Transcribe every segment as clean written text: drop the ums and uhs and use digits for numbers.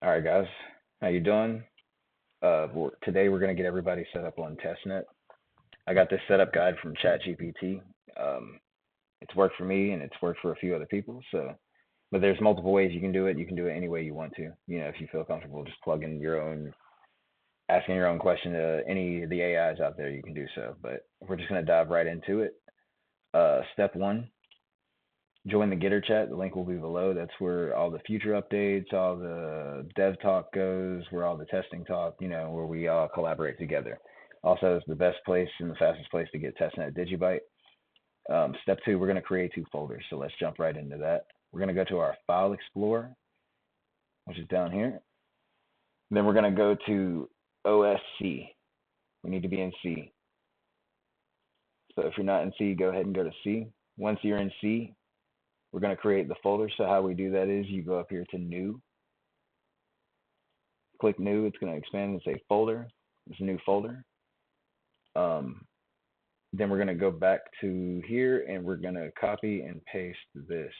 All right, guys, how you doing? Today we're gonna get everybody set up on testnet. I got this setup guide from ChatGPT. Um, it's worked for me and it's worked for a few other people. But there's multiple ways you can do it. You can do it any way you want to. If you feel comfortable, just plug in your own, asking your own question to any of the AIs out there. You can do so. But we're just gonna dive right into it. Step one: join the Gitter chat. The link will be below. That's where all the future updates, all the dev talk goes, where all the testing talk, where we all collaborate together. Also, it's the best place and the fastest place to get Testnet DigiByte. Step two, we're going to create two folders. So let's jump right into that. We're going to go to our File Explorer, which is down here. Then we're going to go to OSC. We need to be in C. So if you're not in C, go ahead and go to C. Once you're in C, we're going to create the folder. So how we do that is you go up here to New. Click New. It's going to expand and say Folder. It's a new folder. Then we're going to go back to here and we're going to copy and paste this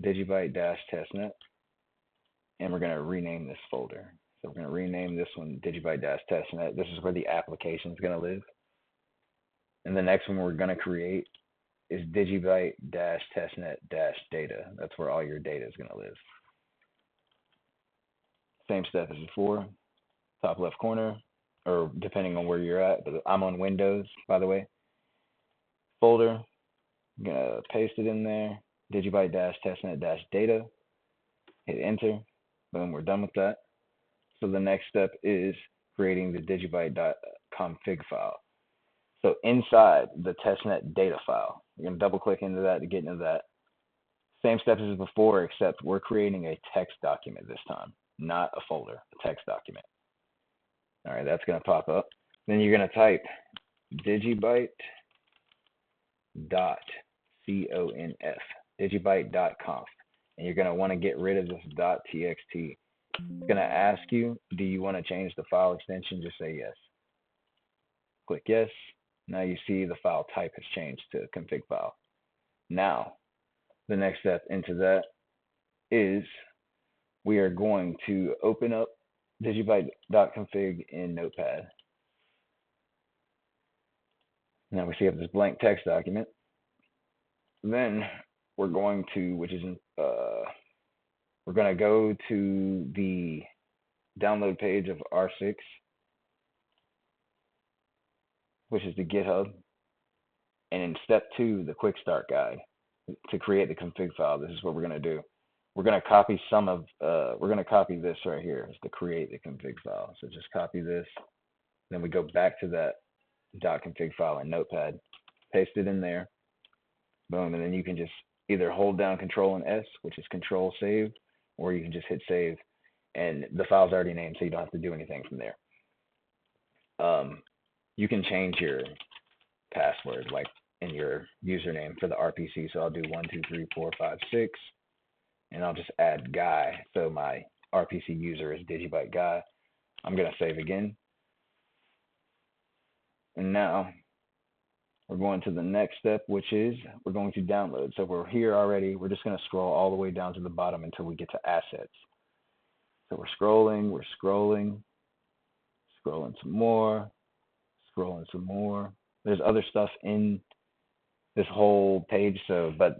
digibyte-testnet, and we're going to rename this folder. So we're going to rename this one digibyte-testnet. This is where the application is going to live. And the next one we're going to create is digibyte-testnet-data. That's where all your data is going to live. Same step as before, top left corner, or depending on where you're at, but I'm on Windows, by the way. Folder, I'm going to paste it in there, digibyte-testnet-data, hit enter, boom, we're done with that. So the next step is creating the digibyte.config file. So inside the testnet data file, you're going to double click into that to get into that. Same steps as before, except we're creating a text document this time, not a folder, a text document. All right, that's going to pop up. Then you're going to type digibyte.conf, digibyte.conf, and you're going to want to get rid of this .txt. It's going to ask you, do you want to change the file extension? Just say yes. Click yes. Now you see the file type has changed to config file. Now, the next step into that is we are going to open up digibyte.config in Notepad. Now we see have this blank text document. Then we're going to, we're going to go to the download page of R6, which is the GitHub. And in step 2, the quick start guide to create the config file. This is what we're going to do. We're going to copy we're going to copy this right here to create the config file. So just copy this. Then we go back to that .config file in Notepad, paste it in there, boom, and then you can just either hold down Control and S, which is Control Save, or you can just hit Save, and the file's already named, so you don't have to do anything from there. You can change your password, like in your username for the RPC. So I'll do 1, 2, 3, 4, 5, 6, and I'll just add Guy. So my RPC user is digibyte Guy. I'm gonna save again. And now we're going to the next step, which is we're going to download. So we're here already. We're just going to scroll all the way down to the bottom until we get to assets. So we're scrolling some more, scrolling some more. There's other stuff in this whole page, but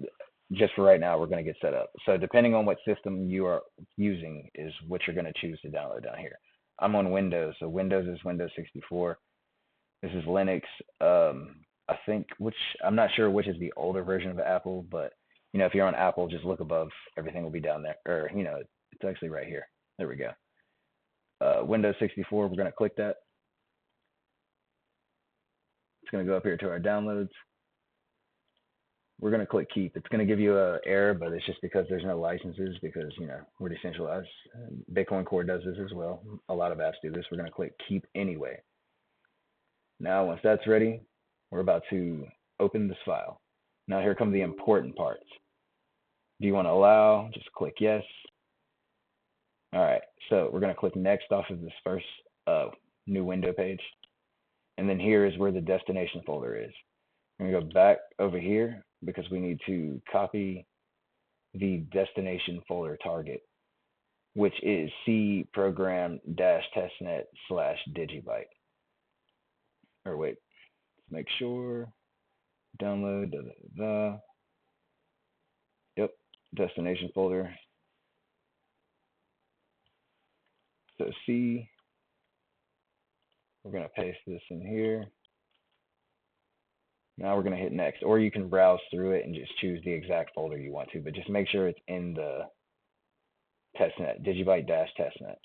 just for right now, we're going to get set up. So depending on what system you are using is what you're going to choose to download down here. I'm on Windows, so Windows is Windows 64. This is Linux. I think I'm not sure which is the older version of Apple, but if you're on Apple, just look above. Everything will be down there, or it's actually right here. There we go. Windows 64. We're going to click that. It's going to go up here to our downloads. We're going to click keep. It's going to give you an error, but it's just because there's no licenses because we're decentralized. Bitcoin Core does this as well. A lot of apps do this. We're going to click keep anyway. Now, once that's ready, we're about to open this file. Now, here come the important parts. Do you want to allow? Just click yes. All right, so we're going to click next off of this first new window page. And then here is where the destination folder is. We're going to go back over here because we need to copy the destination folder target. which is C program-testnet /digibyte. Or wait, let's make sure. Download, Yep, destination folder. So C, we're going to paste this in here. Now we're going to hit next, or you can browse through it and just choose the exact folder you want to, but just make sure it's in the testnet, DigiByte-Testnet.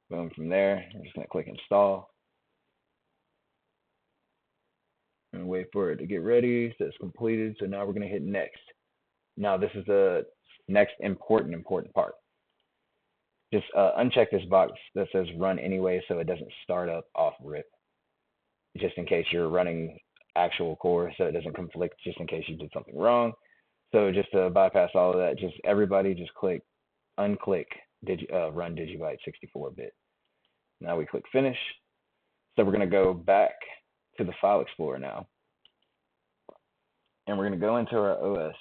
Boom, from there, I'm just going to click install. And wait for it to get ready, so it's completed. So now we're going to hit next. Now this is the next important part. Just uncheck this box that says run anyway, so it doesn't start up off rip, just in case you're running actual core, so it doesn't conflict, just in case you did something wrong. So just to bypass all of that, just everybody just unclick run digibyte 64-bit. Now we click finish. So we're going to go back to the file explorer now, and we're going to go into our OS.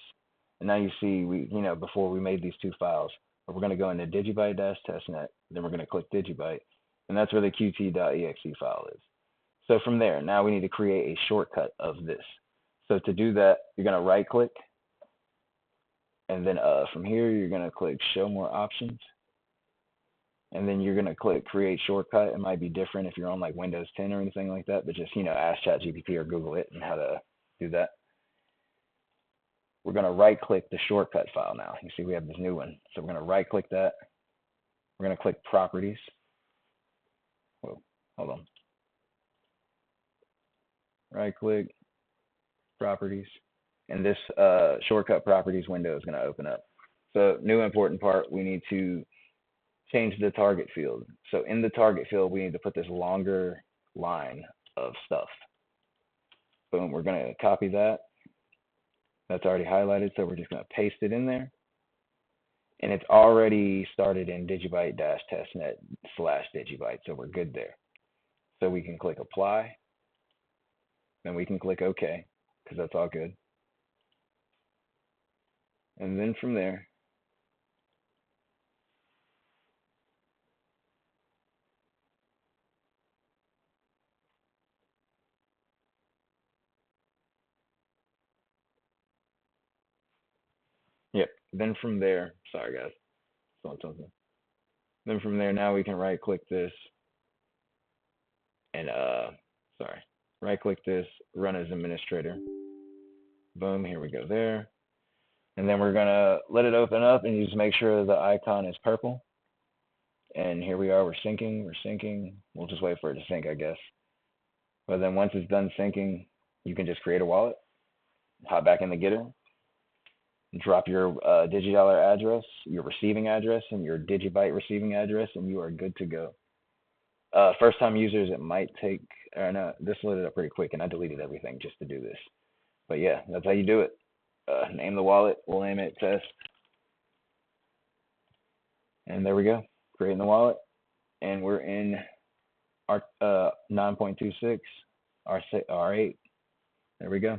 And now you see before we made these two files, but we're going to go into digibyte-testnet, then we're going to click digibyte, and that's where the qt.exe file is. So from there, now we need to create a shortcut of this. So to do that, you're going to right click, and then from here, you're going to click show more options. And then you're going to click create shortcut. It might be different if you're on like Windows 10 or anything like that, but just, ask ChatGPT or Google it and how to do that. We're going to right click the shortcut file now. You see we have this new one. So we're going to right click that. We're going to click properties. Whoa, hold on. Right click, properties. And this shortcut properties window is going to open up. So new important part, we need to change the target field. So in the target field, we need to put this longer line of stuff. Boom, we're going to copy that. That's already highlighted, so we're just going to paste it in there. And it's already started in digibyte-testnet /digibyte, so we're good there. So we can click apply, then we can click OK, because that's all good. And then from there, then from there, sorry guys, something. Then from there, now we can right click this and right click this, run as administrator. Boom, here we go there. And then we're gonna let it open up and just make sure the icon is purple. And here we are, we're syncing. We'll just wait for it to sync, I guess. But then once it's done syncing, you can just create a wallet, hop back in the Gitter, drop your DigiDollar address, your receiving address, and your DigiByte receiving address, and you are good to go. First time users, it might take, no, this loaded up pretty quick, and I deleted everything just to do this. But yeah, that's how you do it. Name the wallet, we'll name it test. And there we go, creating the wallet. And we're in our 9.26, R8. There we go.